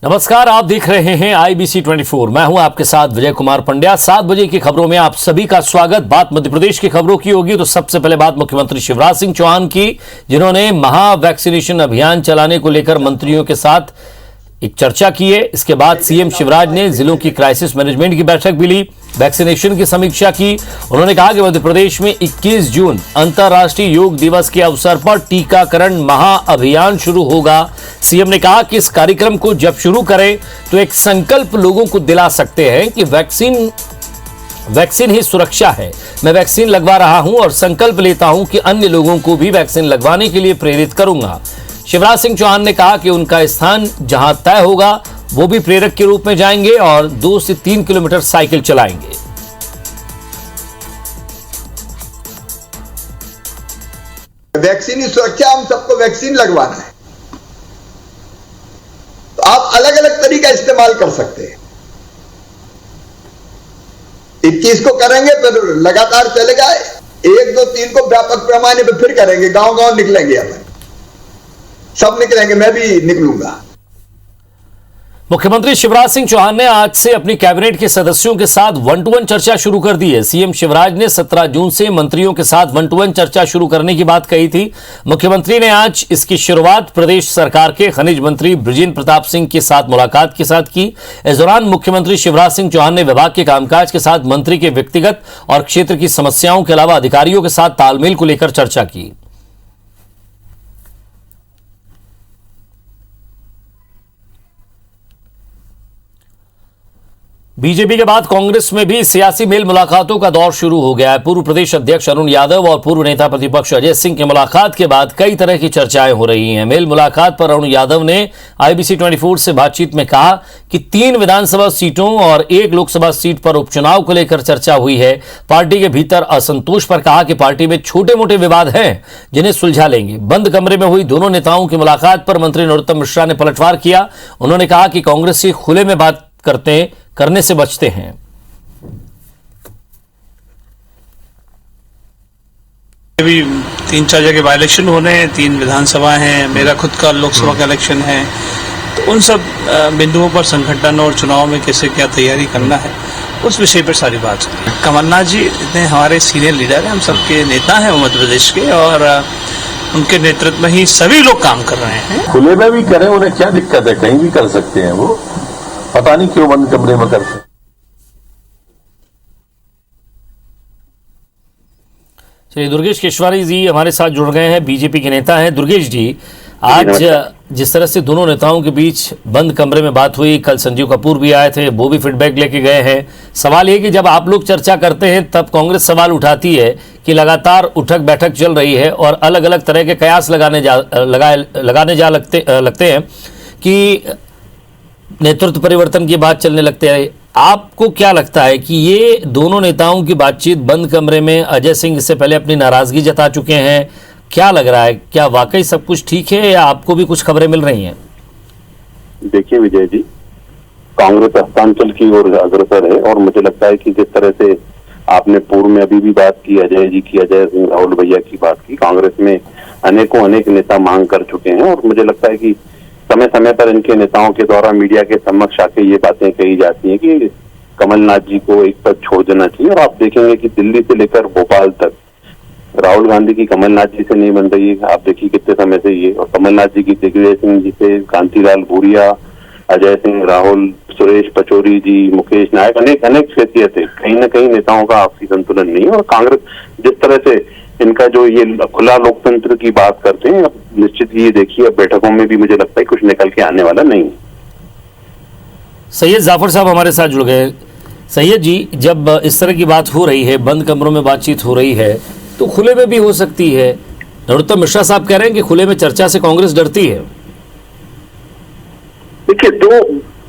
नमस्कार, आप देख रहे हैं IBC 24। मैं हूं आपके साथ विजय कुमार पंड्या। 7 बजे की खबरों में आप सभी का स्वागत। बात मध्य प्रदेश की खबरों की होगी तो सबसे पहले बात मुख्यमंत्री शिवराज सिंह चौहान की, जिन्होंने महा वैक्सीनेशन अभियान चलाने को लेकर मंत्रियों के साथ एक चर्चा की है। इसके बाद सीएम शिवराज ने जिलों की क्राइसिस मैनेजमेंट की बैठक भी ली, वैक्सीनेशन की समीक्षा की। उन्होंने कहा कि मध्य प्रदेश में 21 जून अंतर्राष्ट्रीय योग दिवस के अवसर पर टीकाकरण महा अभियान शुरू होगा। सीएम ने कहा कि इस कार्यक्रम को जब शुरू करें तो एक संकल्प लोगों को दिला सकते हैं कि वैक्सीन ही सुरक्षा है। मैं वैक्सीन लगवा रहा हूं और संकल्प लेता हूं कि अन्य लोगों को भी वैक्सीन लगवाने के लिए प्रेरित करूंगा। शिवराज सिंह चौहान ने कहा कि उनका स्थान जहां तय होगा वो भी प्रेरक के रूप में जाएंगे और 2 से 3 किलोमीटर साइकिल चलाएंगे। वैक्सीन की सुरक्षा, हम सबको वैक्सीन लगवाना है तो आप अलग अलग तरीका इस्तेमाल कर सकते हैं। 21 को करेंगे, फिर लगातार चलेगा, 1, 2, 3 को व्यापक पैमाने पर फिर करेंगे, गांव गांव निकलेंगे, अपन सब निकलेंगे, मैं भी निकलूंगा। मुख्यमंत्री शिवराज सिंह चौहान ने आज से अपनी कैबिनेट के सदस्यों के साथ 1-to-1 चर्चा शुरू कर दी है। सीएम शिवराज ने 17 जून से मंत्रियों के साथ 1-to-1 चर्चा शुरू करने की बात कही थी। मुख्यमंत्री ने आज इसकी शुरुआत प्रदेश सरकार के खनिज मंत्री बृजेंद्र प्रताप सिंह के साथ मुलाकात के साथ की। इस दौरान मुख्यमंत्री शिवराज सिंह चौहान ने विभाग के कामकाज के साथ मंत्री के व्यक्तिगत और क्षेत्र की समस्याओं के अलावा अधिकारियों के साथ तालमेल को लेकर चर्चा की। बीजेपी के बाद कांग्रेस में भी सियासी मेल मुलाकातों का दौर शुरू हो गया है। पूर्व प्रदेश अध्यक्ष अरुण यादव और पूर्व नेता प्रतिपक्ष अजय सिंह की मुलाकात के बाद कई तरह की चर्चाएं हो रही हैं। मेल मुलाकात पर अरुण यादव ने IBC 24 से बातचीत में कहा कि 3 विधानसभा सीटों और 1 लोकसभा सीट पर उपचुनाव को लेकर चर्चा हुई है। पार्टी के भीतर असंतोष पर कहा कि पार्टी में छोटे मोटे विवाद हैं जिन्हें सुलझा लेंगे। बंद कमरे में हुई दोनों नेताओं की मुलाकात पर मंत्री नरोत्तम मिश्रा ने पलटवार किया। उन्होंने कहा कि कांग्रेस से खुले में बात करने से बचते हैं। अभी 3-4 जगह बाई इलेक्शन होने हैं, 3 विधानसभा हैं, मेरा खुद का लोकसभा का इलेक्शन है, तो उन सब बिंदुओं पर संगठन और चुनाव में कैसे क्या तैयारी करना है उस विषय पर सारी बात है। कमलनाथ जी इतने हमारे सीनियर लीडर हैं, हम सबके नेता हैं मध्य प्रदेश के, और उनके नेतृत्व में ही सभी लोग काम कर रहे हैं। खुले में भी करें, उन्हें क्या दिक्कत है, कहीं भी कर सकते हैं, वो पता नहीं क्यों बंद कमरे में करते। चलिए, दुर्गेश केशवानी जी हमारे साथ जुड़ गए हैं, बीजेपी के नेता हैं। दुर्गेश जी, आज जिस तरह से दोनों नेताओं के बीच बंद कमरे में बात हुई, कल संजीव कपूर भी आए थे, वो भी फीडबैक लेके गए हैं। सवाल ये कि जब आप लोग चर्चा करते हैं तब कांग्रेस सवाल उठाती है कि लगातार उठक बैठक चल रही है और अलग अलग तरह के कयास लगाने लगते हैं कि नेतृत्व परिवर्तन की बात चलने लगते हैं। आपको क्या लगता है कि ये दोनों नेताओं की बातचीत बंद कमरे में, अजय सिंह इससे पहले अपनी नाराजगी जता चुके हैं, क्या लग रहा है, क्या वाकई सब कुछ ठीक है या आपको भी कुछ खबरें मिल रही हैं? देखिए विजय जी, कांग्रेस हस्तांचल की ओर अग्रसर है और मुझे लगता है कि जिस तरह से आपने पूर्व में अभी भी बात की, अजय जी की, अजय सिंह राहुल भैया की बात की, कांग्रेस में अनेक नेता मांग कर चुके हैं और मुझे लगता है कि समय समय पर इनके नेताओं के द्वारा मीडिया के समक्ष आके ये बातें कही जाती हैं कि कमलनाथ जी को एक पद छोड़ देना चाहिए। और आप देखेंगे कि दिल्ली से लेकर भोपाल तक राहुल गांधी की कमलनाथ जी से नहीं बन रही है। आप देखिए कितने समय से ये, और कमलनाथ जी की दिग्विजय सिंह जी से, कांतिलाल भूरिया, अजय सिंह, राहुल, सुरेश पचौरी जी, मुकेश नायक, अनेक क्षेत्रीय थे। कहीं ना कहीं नेताओं का आपसी संतुलन नहीं है और कांग्रेस जिस तरह से इनका जो ये खुला लोकतंत्र की बात करते हैं, अब निश्चित ही ये देखिए अब बैठकों में भी मुझे लगता है कुछ निकल के आने वाला नहीं। सैयद जाफर साहब हमारे साथ जुड़ गए। सैयद जी, जब इस तरह की बात हो रही है, बंद कमरों में बातचीत हो रही है, तो खुले में भी हो सकती है। नरोत्तम मिश्रा साहब कह रहे हैं कि खुले में चर्चा से कांग्रेस डरती है। देखिए, 2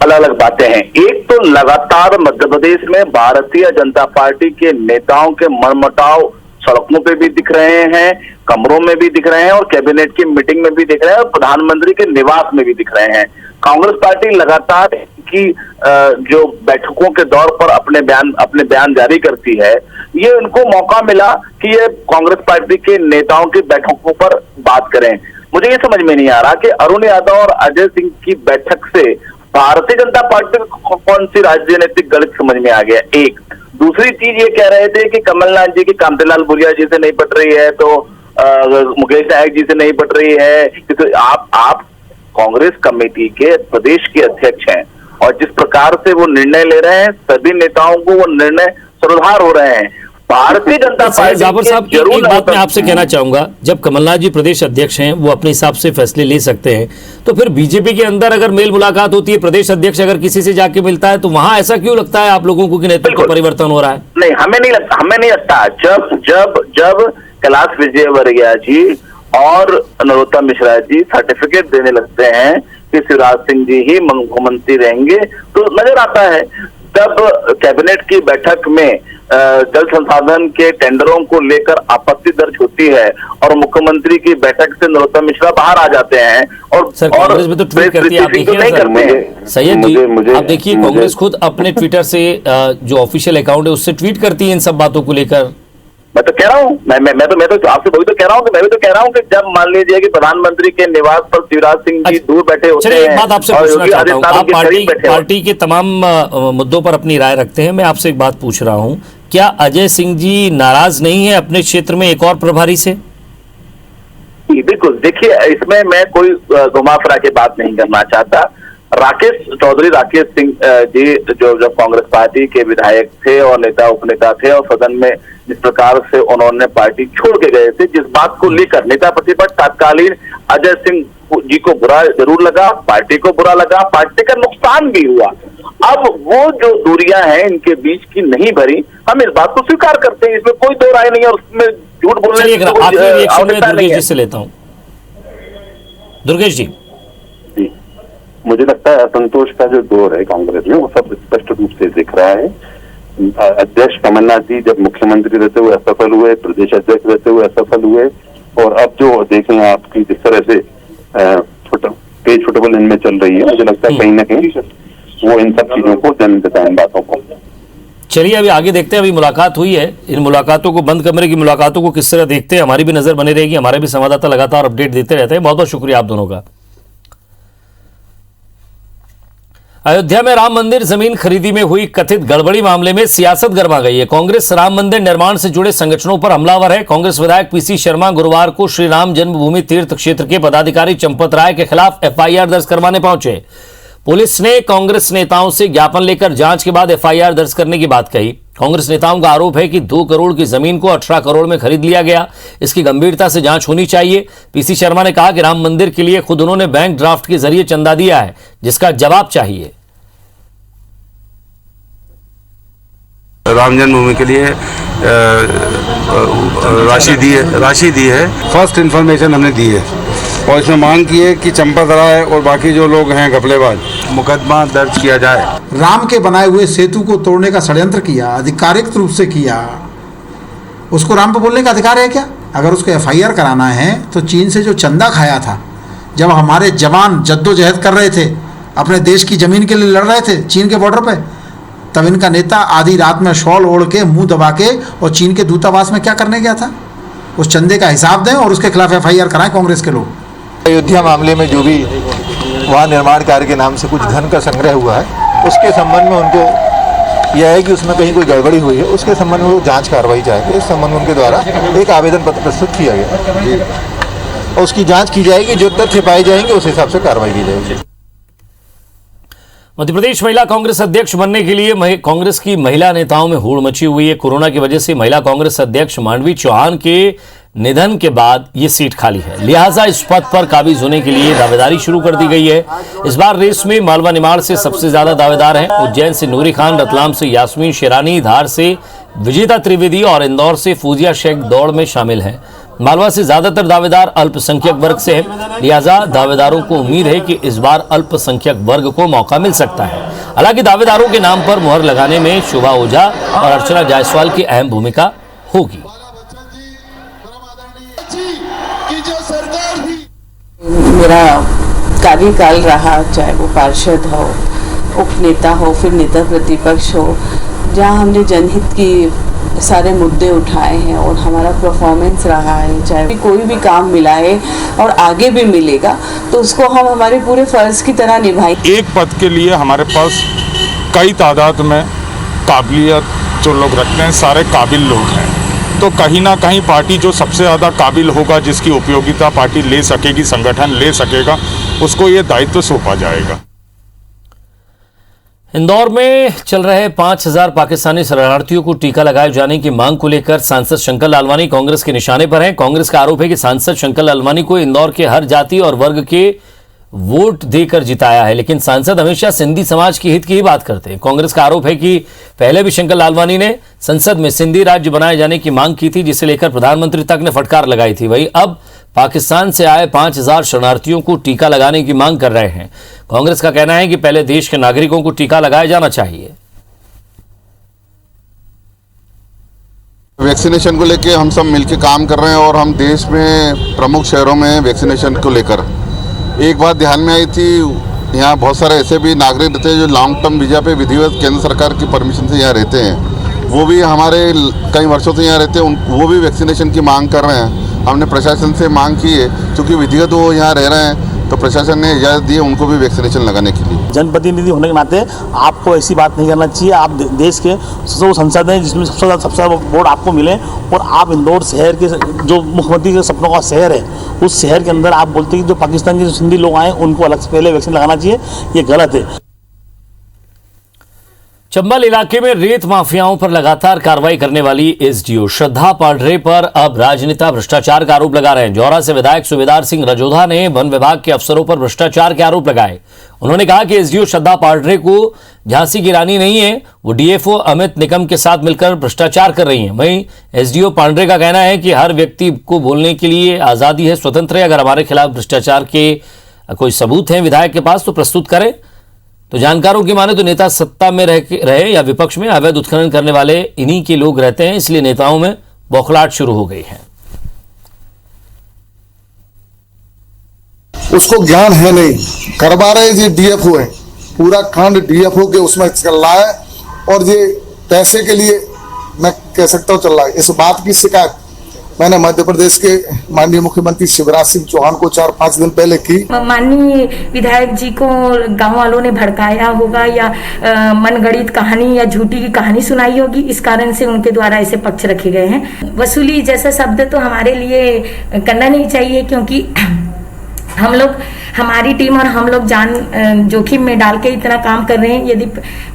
अलग अलग बातें हैं। एक तो लगातार मध्य प्रदेश में भारतीय जनता पार्टी के नेताओं के मनमुटाव सड़कों पे भी दिख रहे हैं, कमरों में भी दिख रहे हैं और कैबिनेट की मीटिंग में भी दिख रहे हैं और प्रधानमंत्री के निवास में भी दिख रहे हैं। कांग्रेस पार्टी लगातार की जो बैठकों के दौर पर अपने बयान जारी करती है, ये उनको मौका मिला कि ये कांग्रेस पार्टी के नेताओं की बैठकों पर बात करें। मुझे ये समझ में नहीं आ रहा कि अरुण यादव और अजय सिंह की बैठक से भारतीय जनता पार्टी को कौन सी राजनीतिक गलत समझ में आ गया। एक दूसरी चीज ये कह रहे थे कि कमलनाथ जी की कांतिलाल भूरिया जी से नहीं पट रही है, तो मुकेश नायक जी से नहीं पट रही है, क्योंकि आप कांग्रेस कमेटी के प्रदेश के अध्यक्ष हैं और जिस प्रकार से वो निर्णय ले रहे हैं, सभी नेताओं को वो निर्णय सर्वधार हो रहे हैं। भारतीय जनता पार्टी जाफर साहब, एक बात मैं आपसे कहना चाहूंगा, जब कमलनाथ जी प्रदेश अध्यक्ष हैं, वो अपने हिसाब से फैसले ले सकते हैं, तो फिर बीजेपी के अंदर अगर मेल मुलाकात होती है, प्रदेश अध्यक्ष अगर किसी से जाके मिलता है, तो वहां ऐसा क्यों लगता है आप लोगों को कि नेतृत्व परिवर्तन हो रहा है? नहीं, हमें नहीं लगता। जब कैलाश विजयवर्गीय जी और नरोत्तम मिश्रा जी सर्टिफिकेट देने लगते हैं कि शिवराज सिंह जी ही मुख्यमंत्री रहेंगे, तो नजर आता है। जब कैबिनेट की बैठक में जल संसाधन के टेंडरों को लेकर आपत्ति दर्ज होती है और मुख्यमंत्री की बैठक से नरोत्तम मिश्रा बाहर आ जाते हैं और कांग्रेस में तो ट्वीट करती है, आप देखिए ना सर, सैयद जी आप देखिए, कांग्रेस खुद अपने ट्विटर से जो ऑफिशियल अकाउंट है उससे ट्वीट करती है इन सब बातों को लेकर। मैं तो कह रहा हूँ, मैं तो आपसे वही तो कह रहा हूँ कि मैं भी तो कह रहा हूँ कि जब मान लीजिए कि प्रधानमंत्री के निवास पर शिवराज सिंह जी दूर बैठे होते हैं। एक बात आपसे पूछना चाहता हूँ, आप पार्टी के तमाम मुद्दों पर अपनी राय रखते हैं, मैं आपसे एक बात पूछ रहा हूँ, क्या अजय सिंह जी नाराज नहीं है अपने क्षेत्र में एक और प्रभारी से? बिल्कुल, देखिए इसमें मैं कोई घुमा फिरा के बात नहीं करना चाहता। चौधरी राकेश सिंह जी जो जब कांग्रेस पार्टी के विधायक थे और नेता उपनेता थे और सदन में जिस प्रकार से उन्होंने पार्टी छोड़ के गए थे, जिस बात को लेकर नेता प्रतिपक्ष तत्कालीन अजय सिंह जी को बुरा जरूर लगा, पार्टी को बुरा लगा, पार्टी का नुकसान भी हुआ। अब वो जो दूरियां हैं इनके बीच की नहीं भरी, हम इस बात को स्वीकार करते हैं, इसमें कोई दो राय नहीं है और उसमें झूठ बोलने की आवश्यकता नहीं है। से लेता हूं दुर्गेश जी। मुझे लगता है असंतोष का जो दौर है कांग्रेस में वो सब स्पष्ट रूप से दिख रहा है। अध्यक्ष कमलनाथ जी जब मुख्यमंत्री रहते हुए असफल हुए, प्रदेश अध्यक्ष रहते हुए असफल हुए, और अब जो देखें आपकी जिस तरह से पेज फुटबॉल इनमें चल रही है, मुझे लगता है कहीं ना कहीं वो इन सब चीजों को जन्म देता है, इन बातों को। चलिए अभी आगे देखते हैं, अभी मुलाकात हुई है, इन मुलाकातों को, बंद कमरे की मुलाकातों को किस तरह देखते हैं, हमारी भी नजर बनी रहेगी, हमारे भी संवाददाता लगातार अपडेट देते रहते हैं। बहुत बहुत शुक्रिया आप दोनों का। अयोध्या में राम मंदिर जमीन खरीदी में हुई कथित गड़बड़ी मामले में सियासत गरमा गई है। कांग्रेस राम मंदिर निर्माण से जुड़े संगठनों पर हमलावर है। कांग्रेस विधायक पीसी शर्मा गुरुवार को श्री राम जन्मभूमि तीर्थ क्षेत्र के पदाधिकारी चंपत राय के खिलाफ एफआईआर दर्ज करवाने पहुंचे। पुलिस ने कांग्रेस नेताओं से ज्ञापन लेकर जांच के बाद एफआईआर दर्ज करने की बात कही। कांग्रेस नेताओं का आरोप है कि 2 करोड़ की जमीन को 18 करोड़ में खरीद लिया गया। इसकी गंभीरता से जांच होनी चाहिए। पीसी शर्मा ने कहा कि राम मंदिर के लिए खुद उन्होंने बैंक ड्राफ्ट के जरिए चंदा दिया है, जिसका जवाब चाहिए। राम जन्मभूमि के लिए राशि दी है। फर्स्ट इन्फॉर्मेशन हमने दी है और इसमें मांग की है कि चंपत राय और बाकी जो लोग हैं घपलेबाज, मुकदमा दर्ज किया जाए। राम के बनाए हुए सेतु को तोड़ने का षड्यंत्र किया, आधिकारिक रूप से किया, उसको राम पे बोलने का अधिकार है क्या? अगर उसको एफआईआर कराना है तो चीन से जो चंदा खाया था, जब हमारे जवान जद्दोजहद कर रहे थे, अपने देश की जमीन के लिए लड़ रहे थे चीन के बॉर्डर पे, तब इनका नेता आधी रात में शॉल ओढ़ के मुंह दबा के और चीन के दूतावास में क्या करने गया था? उस चंदे का हिसाब दें और उसके खिलाफ एफआईआर कराएं कांग्रेस के लोग। अयोध्या मामले में जो भी वहाँ निर्माण कार्य के नाम से कुछ धन का संग्रह हुआ है, उसके संबंध में उनको यह है कि उसमें कहीं कोई गड़बड़ी हुई है, उसके संबंध में वो जांच कार्रवाई चाहेंगे। इस संबंध में उनके द्वारा एक आवेदन पत्र प्रस्तुत किया गया और उसकी जाँच की जाएगी। जो तथ्य पाए जाएंगे उस हिसाब से कार्रवाई की जाएगी। मध्य प्रदेश महिला कांग्रेस अध्यक्ष बनने के लिए कांग्रेस की महिला नेताओं में होड़ मची हुई है। कोरोना की वजह से महिला कांग्रेस अध्यक्ष मांडवी चौहान के निधन के बाद ये सीट खाली है, लिहाजा इस पद पर काबिज होने के लिए दावेदारी शुरू कर दी गई है। इस बार रेस में मालवा निमाड़ से सबसे ज्यादा दावेदार हैं। उज्जैन से नूरी खान, रतलाम से यास्मीन शेरानी, धार से विजेता त्रिवेदी और इंदौर से फूजिया शेख दौड़ में शामिल हैं। मालवा से ज्यादातर दावेदार अल्पसंख्यक वर्ग से हैं, लिहाजा दावेदारों को उम्मीद है कि इस बार अल्पसंख्यक वर्ग को मौका मिल सकता है। हालांकि दावेदारों के नाम पर मुहर लगाने में शोभा ओझा और अर्चना जायसवाल की अहम भूमिका होगी। मेरा कार्यकाल रहा, चाहे वो पार्षद हो, उपनेता हो, फिर नेता प्रतिपक्ष हो, जहाँ हमने जनहित की सारे मुद्दे उठाए हैं और हमारा परफॉर्मेंस रहा है, चाहे कोई भी काम मिला है और आगे भी मिलेगा तो उसको हम हमारे पूरे फर्ज की तरह निभाएंगे। एक पद के लिए हमारे पास कई तादाद में काबिलियत जो लोग रखते हैं, सारे काबिल लोग हैं, तो कहीं ना कहीं पार्टी जो सबसे ज़्यादा काबिल होगा, जिसकी उपयोगिता पार्टी ले सकेगी, संगठन ले सकेगा, उसको ये दायित्व सौंपा जाएगा। इंदौर में चल रहे 5000 पाकिस्तानी शरणार्थियों को टीका लगाए जाने की मांग को लेकर सांसद शंकर लालवानी कांग्रेस के निशाने पर हैं। कांग्रेस का आरोप है कि सांसद शंकर लालवानी को इंदौर के हर जाति और वर्ग के वोट देकर जिताया है, लेकिन सांसद हमेशा सिंधी समाज के हित की ही बात करते हैं। कांग्रेस का आरोप है कि पहले भी शंकर लालवानी ने संसद में सिंधी राज्य बनाए जाने की मांग की थी, जिसे लेकर प्रधानमंत्री तक ने फटकार लगाई थी। वहीं अब पाकिस्तान से आए 5000 शरणार्थियों को टीका लगाने की मांग कर रहे हैं। कांग्रेस का कहना है कि पहले देश के नागरिकों को टीका लगाया जाना चाहिए। वैक्सीनेशन को लेकर हम सब मिलकर काम कर रहे हैं और हम देश में प्रमुख शहरों में वैक्सीनेशन को लेकर एक बात ध्यान में आई थी, यहाँ बहुत सारे ऐसे भी नागरिक रहते हैं जो लॉन्ग टर्म वीज़ा पे विधिवत केंद्र सरकार की परमिशन से यहाँ रहते हैं, वो भी हमारे कई वर्षों से यहाँ रहते हैं, वो भी वैक्सीनेशन की मांग कर रहे हैं। हमने प्रशासन से मांग की है, क्योंकि विधिवत वो यहाँ रह रहे हैं तो प्रशासन ने इजाज़त दी है उनको भी वैक्सीनेशन लगाने के लिए। जनप्रतिनिधि होने के नाते आपको ऐसी बात नहीं करना चाहिए। आप देश के संसद हैं जिसमें सबसे ज़्यादा वोट आपको मिले और आप इंदौर शहर के जो मुख्यमंत्री के सपनों का शहर है, उस शहर के अंदर आप बोलते हैं कि जो पाकिस्तान के जो सिंधी लोग आए उनको अलग से पहले वैक्सीन लगाना चाहिए, ये गलत है। चंबल इलाके में रेत माफियाओं पर लगातार कार्रवाई करने वाली एसडीओ श्रद्धा पांढरे पर अब राजनेता भ्रष्टाचार का आरोप लगा रहे हैं। जौहरा से विधायक सुबेदार सिंह रजोधा ने वन विभाग के अफसरों पर भ्रष्टाचार के आरोप लगाए। उन्होंने कहा कि एसडीओ श्रद्धा पांढरे को झांसी की रानी नहीं है, वो डीएफओ अमित निकम के साथ मिलकर भ्रष्टाचार कर रही हैं। वहीं एसडीओ पांढरे का कहना है कि हर व्यक्ति को बोलने के लिए आजादी है, स्वतंत्र है। अगर हमारे खिलाफ भ्रष्टाचार के कोई सबूत हैं विधायक के पास तो प्रस्तुत करें। तो जानकारों की माने तो नेता सत्ता में रहे या विपक्ष में, अवैध उत्खनन करने वाले इन्हीं के लोग रहते हैं, इसलिए नेताओं में बौखलाहट शुरू हो गई है। उसको ज्ञान है नहीं, करवा रहे ये डीएफओ है, पूरा कांड डीएफओ के उसमें चल रहा है और ये पैसे के लिए मैं कह सकता हूँ चल रहा है। इस बात की शिकायत मैंने मध्य प्रदेश के माननीय मुख्यमंत्री शिवराज सिंह चौहान को 4-5 दिन पहले की। माननीय विधायक जी को गांव वालों ने भड़काया होगा या मनगढ़ंत कहानी या झूठी की कहानी सुनाई होगी, इस कारण से उनके द्वारा ऐसे पक्ष रखे गए हैं। वसूली जैसा शब्द तो हमारे लिए करना नहीं चाहिए, क्योंकि हम लोग, हमारी टीम और हम लोग जान जोखिम में डाल के इतना काम कर रहे हैं। यदि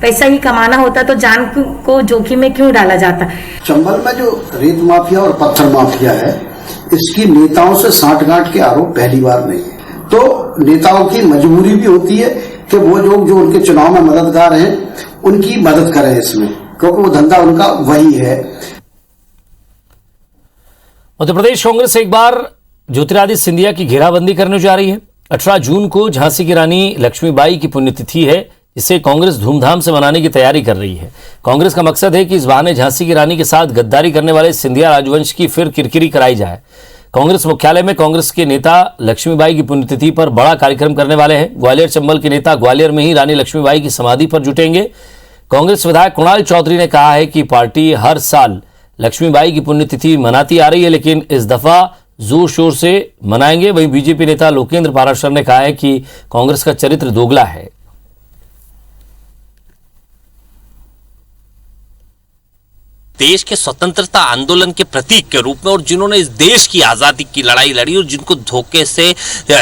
पैसा ही कमाना होता तो जान को जोखिम में क्यों डाला जाता। चंबल में जो रेत माफिया और पत्थर माफिया है, इसकी नेताओं से सांठगांठ के आरोप पहली बार नहीं है। तो नेताओं की मजबूरी भी होती है कि वो लोग जो उनके चुनाव में मददगार हैं उनकी मदद करें इसमें, क्योंकि वो धंधा उनका वही है। मध्य प्रदेश कांग्रेस एक बार ज्योतिरादित्य सिंधिया की घेराबंदी करने जा रही है। 18 जून को झांसी की रानी लक्ष्मीबाई की पुण्यतिथि है, इसे कांग्रेस धूमधाम से मनाने की तैयारी कर रही है। कांग्रेस का मकसद है कि इस बहाने झांसी की रानी के साथ गद्दारी करने वाले सिंधिया राजवंश की फिर किरकिरी कराई जाए। कांग्रेस मुख्यालय में कांग्रेस के नेता लक्ष्मीबाई की पुण्यतिथि पर बड़ा कार्यक्रम करने वाले हैं। ग्वालियर चंबल के नेता ग्वालियर में ही रानी लक्ष्मीबाई की समाधि पर जुटेंगे। कांग्रेस विधायक कुणाल चौधरी ने कहा है कि पार्टी हर साल लक्ष्मीबाई की पुण्यतिथि मनाती आ रही है, लेकिन इस दफा जोर शोर से मनाएंगे। वहीं बीजेपी नेता लोकेंद्र पाराशर ने कहा है कि कांग्रेस का चरित्र दोगला है। देश के स्वतंत्रता आंदोलन के प्रतीक के रूप में और जिन्होंने इस देश की आजादी की लड़ाई लड़ी और जिनको धोखे से,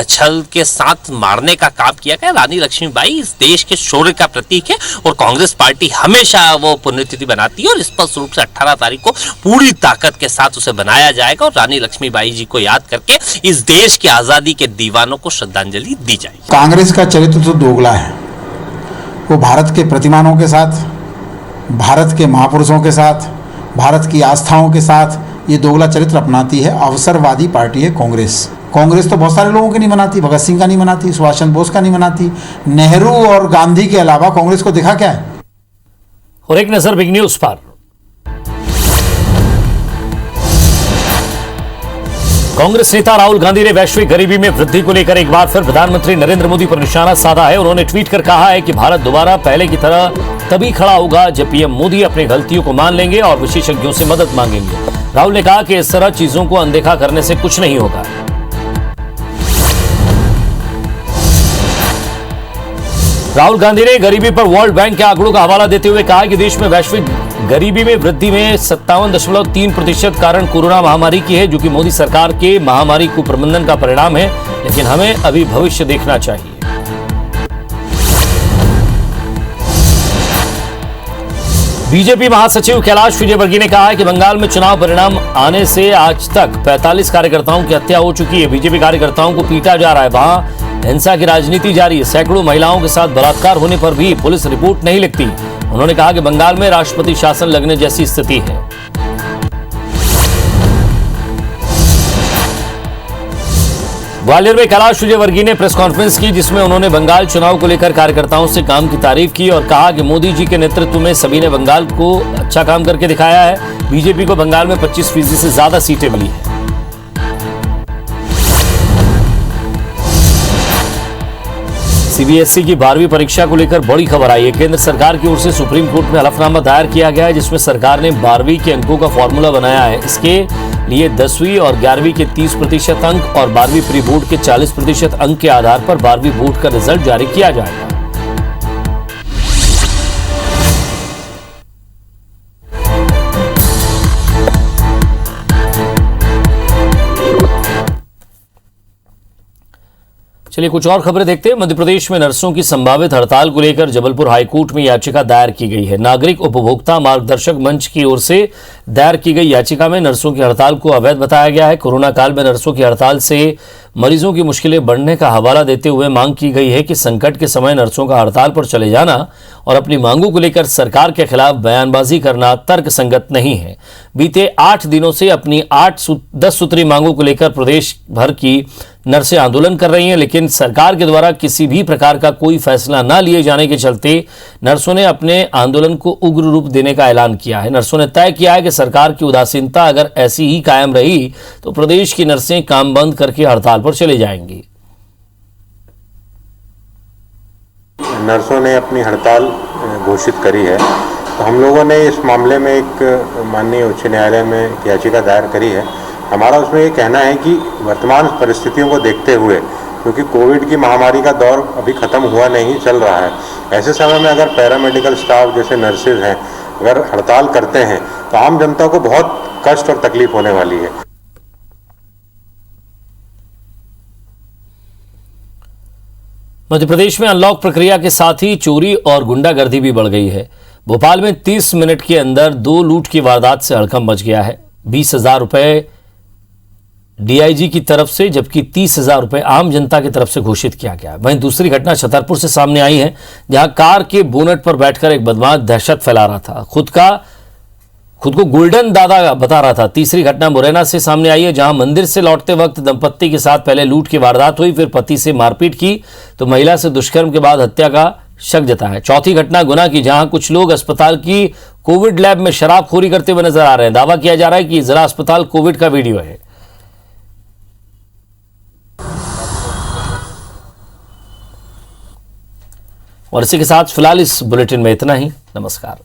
छल के साथ मारने का काम किया गया, रानी लक्ष्मीबाई इस देश के शौर्य का प्रतीक है और कांग्रेस पार्टी हमेशा वो पुण्यतिथि बनाती है और स्पष्ट रूप से 18 तारीख को पूरी ताकत के साथ उसे बनाया जाएगा और रानी लक्ष्मीबाई जी को याद करके इस देश की आजादी के दीवानों को श्रद्धांजलि दी जाएगी। कांग्रेस का चरित्र तो दोगला है। वो भारत के प्रतिमानों के साथ, भारत के महापुरुषों के साथ, भारत की आस्थाओं के साथ ये दोगला चरित्र अपनाती है। अवसरवादी पार्टी है कांग्रेस। कांग्रेस तो बहुत सारे लोगों की नहीं मनाती, भगत सिंह का नहीं मनाती, सुभाष चंद्र बोस का नहीं मनाती, नेहरू और गांधी के अलावा कांग्रेस को दिखा क्या है। और एक नजर बिग न्यूज पर। कांग्रेस नेता राहुल गांधी ने वैश्विक गरीबी में वृद्धि को लेकर एक बार फिर प्रधानमंत्री नरेंद्र मोदी पर निशाना साधा है। उन्होंने ट्वीट कर कहा है कि भारत दोबारा पहले की तरह तभी खड़ा होगा जब पीएम मोदी अपनी गलतियों को मान लेंगे और विशेषज्ञों से मदद मांगेंगे। राहुल ने कहा कि इस तरह चीजों को अनदेखा करने से कुछ नहीं होगा। राहुल गांधी ने गरीबी पर वर्ल्ड बैंक के आंकड़ों का हवाला देते हुए कहा कि देश में वैश्विक गरीबी में वृद्धि में 57.3% कारण कोरोना महामारी की है, जो कि मोदी सरकार के महामारी कुप्रबंधन का परिणाम है, लेकिन हमें अभी भविष्य देखना चाहिए। बीजेपी महासचिव कैलाश विजयवर्गीय ने कहा है कि बंगाल में चुनाव परिणाम आने से आज तक 45 कार्यकर्ताओं की हत्या हो चुकी है। बीजेपी कार्यकर्ताओं को पीटा जा रहा है, वहां हिंसा की राजनीति जारी है। सैकड़ों महिलाओं के साथ बलात्कार होने पर भी पुलिस रिपोर्ट नहीं लिखती। उन्होंने कहा कि बंगाल में राष्ट्रपति शासन लगने जैसी स्थिति है। ग्वालियर में कैलाश विजयवर्गीय ने प्रेस कॉन्फ्रेंस की, जिसमें उन्होंने बंगाल चुनाव को लेकर कार्यकर्ताओं से काम की तारीफ की और कहा कि मोदी जी के नेतृत्व में सभी ने बंगाल को अच्छा काम करके दिखाया है। बीजेपी को बंगाल में 25% से ज्यादा सीटें मिली है। सीबीएसई की 12वीं परीक्षा को लेकर बड़ी खबर आई है। केंद्र सरकार की ओर से सुप्रीम कोर्ट में हलफनामा दायर किया गया है, जिसमें सरकार ने 12वीं के अंकों का फॉर्मूला बनाया है। इसके लिए 10वीं और 11वीं के 30% अंक और 12वीं प्री बोर्ड के 40% अंक के आधार पर 12वीं बोर्ड का रिजल्ट जारी किया जाएगा। चलिए कुछ और खबरें देखते हैं। मध्य प्रदेश में नर्सों की संभावित हड़ताल को लेकर जबलपुर हाईकोर्ट में याचिका दायर की गई है। नागरिक उपभोक्ता मार्गदर्शक मंच की ओर से दायर की गई याचिका में नर्सों की हड़ताल को अवैध बताया गया है। कोरोना काल में नर्सों की हड़ताल से मरीजों की मुश्किलें बढ़ने का हवाला देते हुए मांग की गई है कि संकट के समय नर्सों का हड़ताल पर चले जाना और अपनी मांगों को लेकर सरकार के खिलाफ बयानबाजी करना तर्कसंगत नहीं है। बीते 8 दिनों से अपनी 10 सूत्री मांगों को लेकर प्रदेश भर की नर्सें आंदोलन कर रही हैं, लेकिन सरकार के द्वारा किसी भी प्रकार का कोई फैसला न लिए जाने के चलते नर्सों ने अपने आंदोलन को उग्र रूप देने का ऐलान किया है। नर्सों ने तय किया है कि सरकार की उदासीनता अगर ऐसी ही कायम रही तो प्रदेश की नर्सें काम बंद करके हड़ताल पर चले जाएंगी। नर्सों ने अपनी हड़ताल घोषित करी है, तो हम लोगों ने इस मामले में एक माननीय उच्च न्यायालय में एक याचिका दायर करी है। हमारा उसमें ये कहना है कि वर्तमान परिस्थितियों को देखते हुए, क्योंकि कोविड की महामारी का दौर अभी ख़त्म हुआ नहीं, चल रहा है, ऐसे समय में अगर पैरामेडिकल स्टाफ जैसे नर्सेज हैं अगर हड़ताल करते हैं तो आम जनता को बहुत कष्ट और तकलीफ होने वाली है। मध्य प्रदेश में अनलॉक प्रक्रिया के साथ ही चोरी और गुंडागर्दी भी बढ़ गई है। भोपाल में 30 मिनट के अंदर 2 लूट की वारदात से हड़कंप मच गया है। 20,000 रुपए डीआईजी की तरफ से जबकि 30,000 रुपए आम जनता की तरफ से घोषित किया गया। वहीं दूसरी घटना छतरपुर से सामने आई है, जहां कार के बोनट पर बैठकर एक बदमाश दहशत फैला रहा था, खुद को गोल्डन दादा बता रहा था। तीसरी घटना मुरैना से सामने आई है, जहां मंदिर से लौटते वक्त दंपत्ति के साथ पहले लूट की वारदात हुई, फिर पति से मारपीट की तो महिला से दुष्कर्म के बाद हत्या का शक जताया है। चौथी घटना गुना की, जहां कुछ लोग अस्पताल की कोविड लैब में शराबखोरी करते हुए नजर आ रहे हैं। दावा किया जा रहा है कि जिला अस्पताल कोविड का वीडियो है। और इसी के साथ फिलहाल इस बुलेटिन में इतना ही। नमस्कार।